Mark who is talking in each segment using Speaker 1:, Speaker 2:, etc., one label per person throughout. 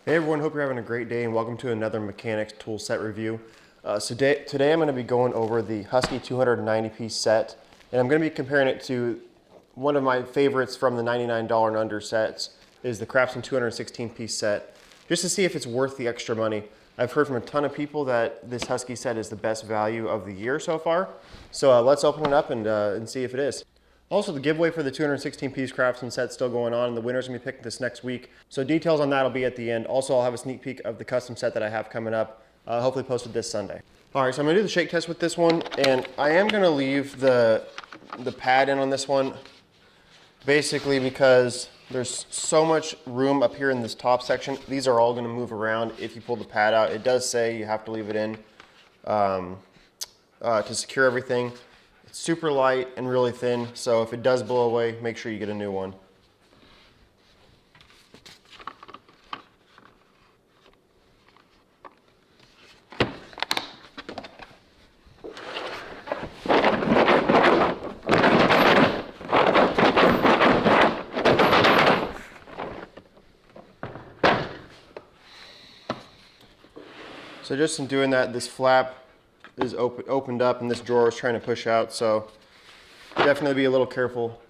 Speaker 1: Hey everyone, hope you're having a great day and welcome to another mechanics tool set review. Today I'm going to be going over the Husky 290 piece set, and I'm going to be comparing it to one of my favorites from the $99 and under sets is the Craftsman 216 piece set, just to see if it's worth the extra money. I've heard from a ton of people that this Husky set is the best value of the year so far, so let's open it up and see if it is. Also, the giveaway for the 216 piece Craftsman set is still going on, and the winner's gonna be picked this next week. So details on that will be at the end. Also, I'll have a sneak peek of the custom set that I have coming up, hopefully posted this Sunday. All right, so I'm gonna do the shake test with this one, and I am gonna leave the pad in on this one, basically because there's so much room up here in this top section. These are all gonna move around if you pull the pad out. It does say you have to leave it in to secure everything. Super light and really thin, so if it does blow away, make sure you get a new one. So just in doing that, this flap is opened up and this drawer is trying to push out, so definitely be a little careful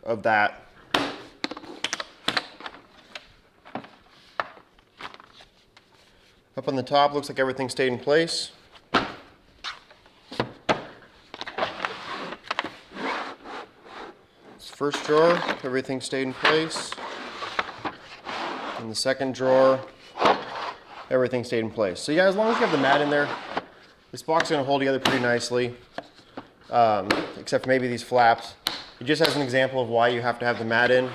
Speaker 1: of that. Up on the top, looks like everything stayed in place. This first drawer, everything stayed in place. In the second drawer, everything stayed in place. So yeah, as long as you have the mat in there, this box is going to hold together pretty nicely, except for maybe these flaps. It just has an example of why you have to have the mat in.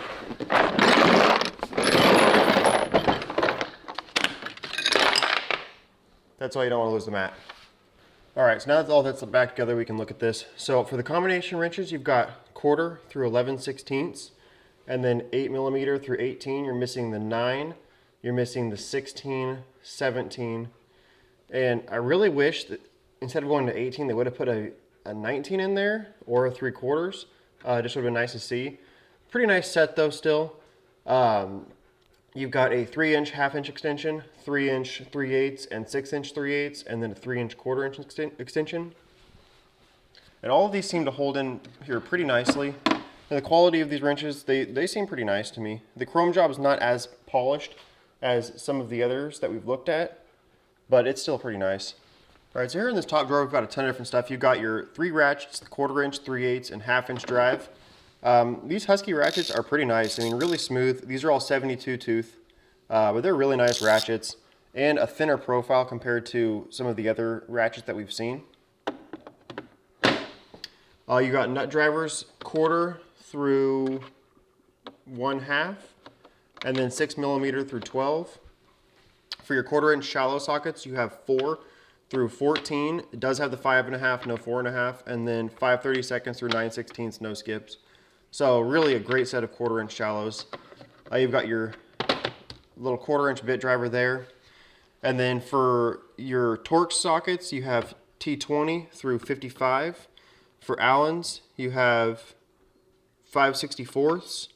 Speaker 1: That's why you don't want to lose the mat. All right, so now that all that's back together, we can look at this. So for the combination wrenches, you've got 1/4 through 11/16, and then 8mm through 18. You're missing the 9. You're missing the 16, 17. And I really wish that instead of going to 18, they would have put a 19 in there or a 3/4. Just would have been nice to see. Pretty nice set though still. You've got a 3-inch half-inch extension, 3-inch 3/8, and 6-inch 3/8, and then a 3-inch 1/4 extension. And all of these seem to hold in here pretty nicely. And the quality of these wrenches, they seem pretty nice to me. The chrome job is not as polished as some of the others that we've looked at, but it's still pretty nice. All right, so here in this top drawer, we've got a ton of different stuff. You've got your 3 ratchets, the 1/4-inch, 3/8, and half-inch drive. These Husky ratchets are pretty nice. I mean, really smooth. These are all 72 tooth, but they're really nice ratchets and a thinner profile compared to some of the other ratchets that we've seen. You got nut drivers 1/4 through 1/2, and then 6mm through 12. For your 1/4-inch shallow sockets, you have 4 through 14. It does have the 5.5, no 4.5, and then 5/32 through 9/16, no skips. So really a great set of 1/4-inch shallows. You've got your little 1/4-inch bit driver there. And then for your Torx sockets, you have T20 through 55. For Allens, you have 5/64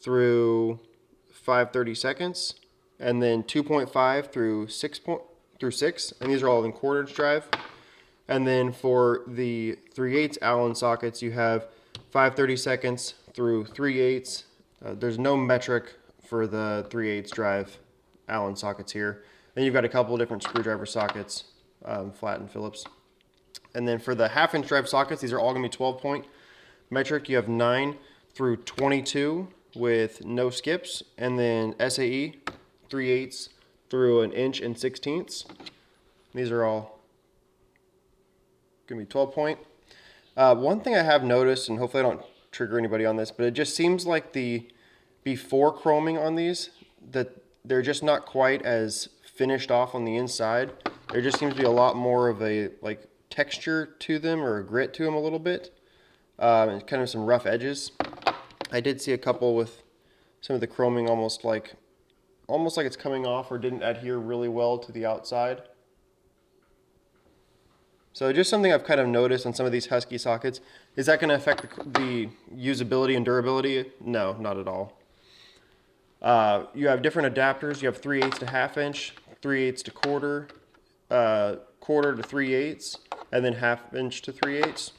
Speaker 1: through 5/32, and then 2.5 through 6, and these are all in 1/4-inch drive. And then for the 3/8 Allen sockets, you have 5/32 through 3/8. There's no metric for the 3/8 drive Allen sockets here. Then you've got a couple of different screwdriver sockets, flat and Phillips. And then for the half-inch drive sockets, these are all going to be 12-point metric. You have 9 through 22 with no skips, and then SAE 3/8 through 1 inch and 1/16. These are all going to be 12-point. One thing I have noticed, and hopefully I don't trigger anybody on this, but it just seems like the before chroming on these, that they're just not quite as finished off on the inside. There just seems to be a lot more of a like texture to them, or a grit to them a little bit, and kind of some rough edges. I did see a couple with some of the chroming almost like it's coming off or didn't adhere really well to the outside. So just something I've kind of noticed on some of these Husky sockets. Is that going to affect the usability and durability? No, not at all. You have different adapters. You have 3/8 to 1/2 inch, 3/8 to quarter, quarter to 3/8, and then 1/2 inch to 3/8.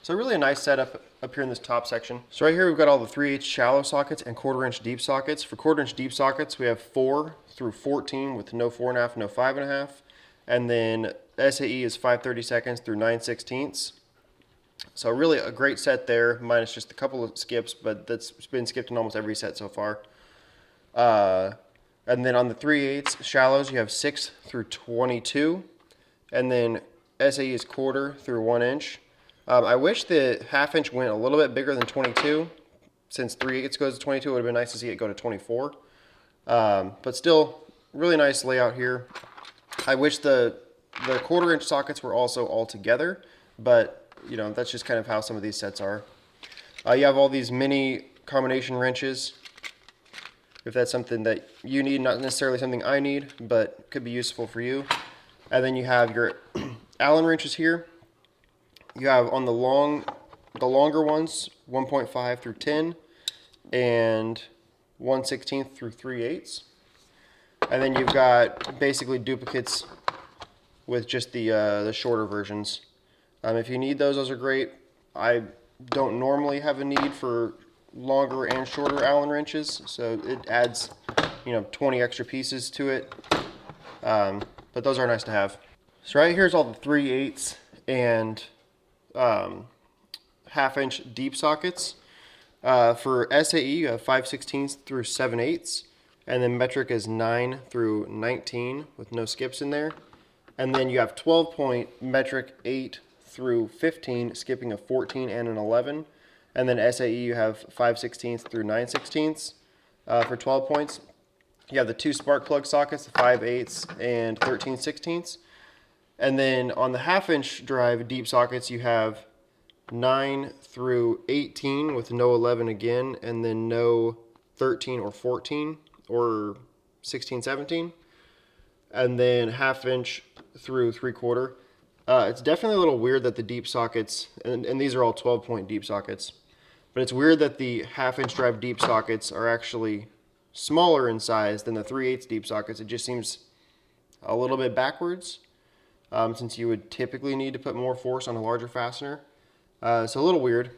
Speaker 1: So really a nice setup up here in this top section. So right here we've got all the 3/8 shallow sockets and 1/4 inch deep sockets. For 1/4 inch deep sockets we have 4 through 14 with no 4.5, no 5.5. And then SAE is 5/32 through 9/16. So really a great set there, minus just a couple of skips, but that's been skipped in almost every set so far. And then on the 3/8 shallows you have 6 through 22. And then SAE is quarter through 1 inch. I wish the 1/2 inch went a little bit bigger than 22. Since 3/8 goes to 22, it would have been nice to see it go to 24. But still, really nice layout here. I wish the 1/4 inch sockets were also all together, but you know, that's just kind of how some of these sets are. You have all these mini combination wrenches, if that's something that you need, not necessarily something I need, but could be useful for you. And then you have your Allen wrenches here. You have on the longer ones, 1.5 through 10 and 1/16 through 3/8. And then you've got basically duplicates with just the shorter versions. If you need those, those are great. I don't normally have a need for longer and shorter Allen wrenches, so it adds, you know, 20 extra pieces to it. But those are nice to have. So right here is all the 3/8 and 1/2 inch deep sockets. For SAE, you have 5/16 through 7/8, and then metric is 9 through 19 with no skips in there. And then you have 12-point metric 8 through 15, skipping a 14 and an 11. And then SAE, you have 5/16 through 9/16 for 12 points. You have the 2 spark plug sockets, the 5/8 and 13/16. And then on the 1/2 inch drive deep sockets, you have 9 through 18 with no 11 again, and then no 13 or 14 or 16, 17. And then 1/2 inch through 3/4. It's definitely a little weird that the deep sockets, and these are all 12-point deep sockets, but it's weird that the 1/2 inch drive deep sockets are actually smaller in size than the 3/8 deep sockets. It just seems a little bit backwards, since you would typically need to put more force on a larger fastener. So a little weird.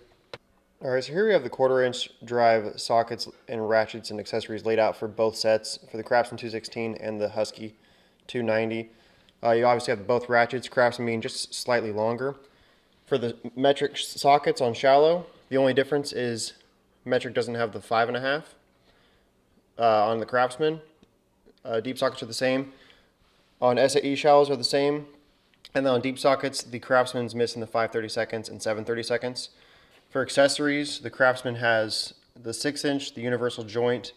Speaker 1: All right, so here we have the 1/4 inch drive sockets and ratchets and accessories laid out for both sets, for the Craftsman 216 and the Husky 290. You obviously have both ratchets, Craftsman being just slightly longer. For the metric sockets on shallow, the only difference is metric doesn't have the 5.5 on the Craftsman. Deep sockets are the same. On SAE shallows are the same. And then on deep sockets, the Craftsman's missing the 5/32 and 7/32. For accessories, the Craftsman has the 6 inch, the universal joint,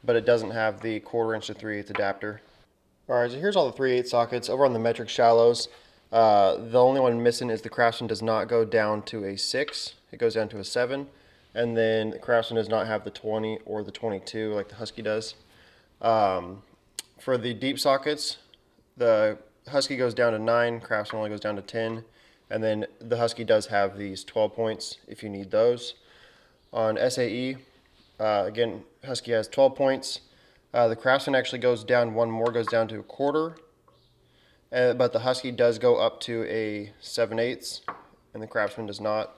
Speaker 1: but it doesn't have the 1/4 inch to 3/8 adapter. All right, so here's all the 3/8 sockets. Over on the metric shallows, the only one missing is the Craftsman does not go down to a 6. It goes down to a 7. And then the Craftsman does not have the 20 or the 22 like the Husky does. For the deep sockets, the Husky goes down to 9, Craftsman only goes down to 10. And then the Husky does have these 12 points if you need those. On SAE, again, Husky has 12 points. The Craftsman actually goes down one more, goes down to a 1/4. But the Husky does go up to a 7/8, and the Craftsman does not.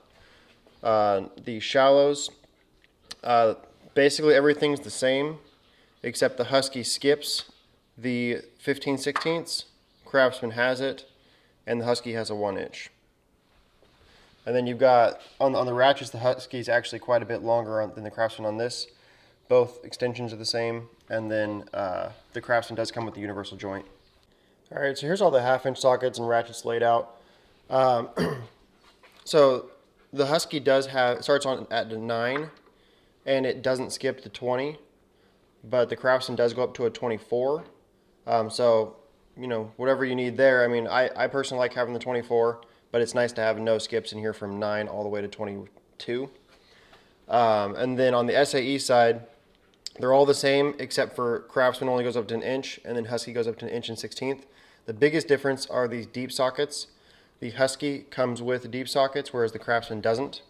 Speaker 1: The shallows, basically everything's the same, except the Husky skips the 15/16. Craftsman has it, and the Husky has a 1 inch. And then you've got, on the ratchets, the Husky is actually quite a bit longer than the Craftsman on this. Both extensions are the same, and then the Craftsman does come with the universal joint. All right, so here's all the 1/2 inch sockets and ratchets laid out. So the Husky starts on at the 9, and it doesn't skip to 20, but the Craftsman does go up to a 24. So, you know, whatever you need there. I mean, I personally like having the 24, but it's nice to have no skips in here from 9 all the way to 22. And then on the SAE side, they're all the same, except for Craftsman only goes up to an inch, and then Husky goes up to 1 inch and 1/16. The biggest difference are these deep sockets. The Husky comes with deep sockets, whereas the Craftsman doesn't.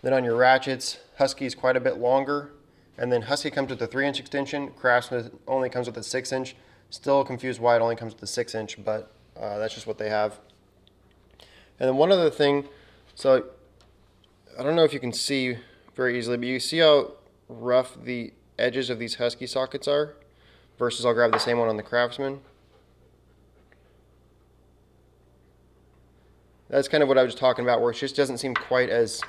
Speaker 1: Then on your ratchets, Husky is quite a bit longer, And then Husky comes with a 3-inch extension. Craftsman only comes with a 6-inch. Still confused why it only comes with a 6-inch, but that's just what they have. And then one other thing, so I don't know if you can see very easily, but you see how rough the edges of these Husky sockets are versus I'll grab the same one on the Craftsman. That's kind of what I was talking about, where it just doesn't seem quite as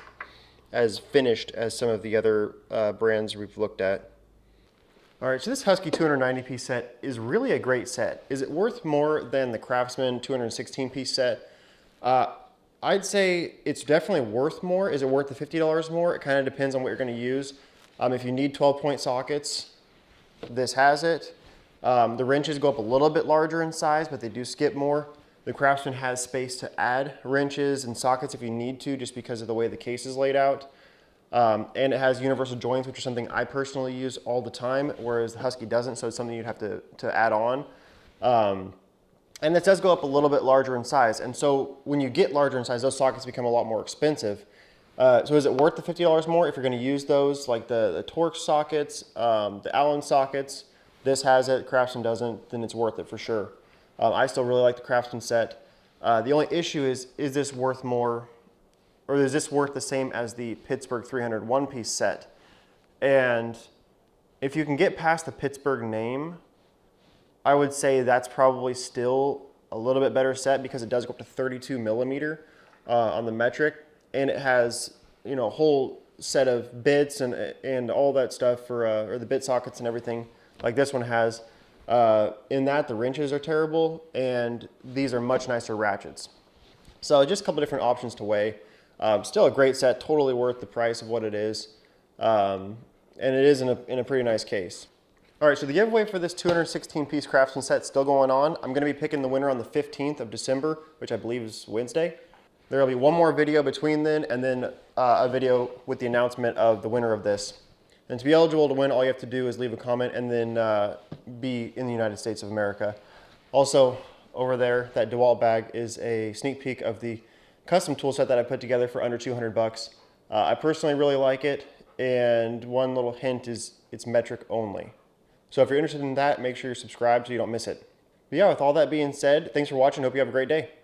Speaker 1: finished as some of the other brands we've looked at. All right, so this Husky 290-piece set is really a great set. Is it worth more than the Craftsman 216-piece set? I'd say it's definitely worth more. Is it worth the $50 more? It kind of depends on what you're going to use. If you need 12-point sockets, this has it. The wrenches go up a little bit larger in size, but they do skip more. The Craftsman has space to add wrenches and sockets if you need to, just because of the way the case is laid out. And it has universal joints, which is something I personally use all the time, whereas the Husky doesn't, so it's something you'd have to add on. And this does go up a little bit larger in size. And so when you get larger in size, those sockets become a lot more expensive. So is it worth the $50 more if you're going to use those, like the Torx sockets, the Allen sockets? This has it, Craftsman doesn't, then it's worth it for sure. I still really like the Craftsman set. The only issue is this worth more, or is this worth the same as the Pittsburgh 300 one-piece set? And if you can get past the Pittsburgh name, I would say that's probably still a little bit better set, because it does go up to 32 millimeter on the metric, and it has, you know, a whole set of bits and all that stuff for or the bit sockets and everything like this one has. In that, the wrenches are terrible, and these are much nicer ratchets. So just a couple different options to weigh. Still a great set, totally worth the price of what it is, and it is in a pretty nice case. All right, so the giveaway for this 216-piece Craftsman set is still going on. I'm going to be picking the winner on the 15th of December, which I believe is Wednesday. There will be one more video between then, and then a video with the announcement of the winner of this. And to be eligible to win, all you have to do is leave a comment and then be in the United States of America. Also, over there, that DeWalt bag is a sneak peek of the custom tool set that I put together for under 200 bucks. I personally really like it, and one little hint is it's metric only. So if you're interested in that, make sure you're subscribed so you don't miss it. But yeah, with all that being said, thanks for watching. Hope you have a great day.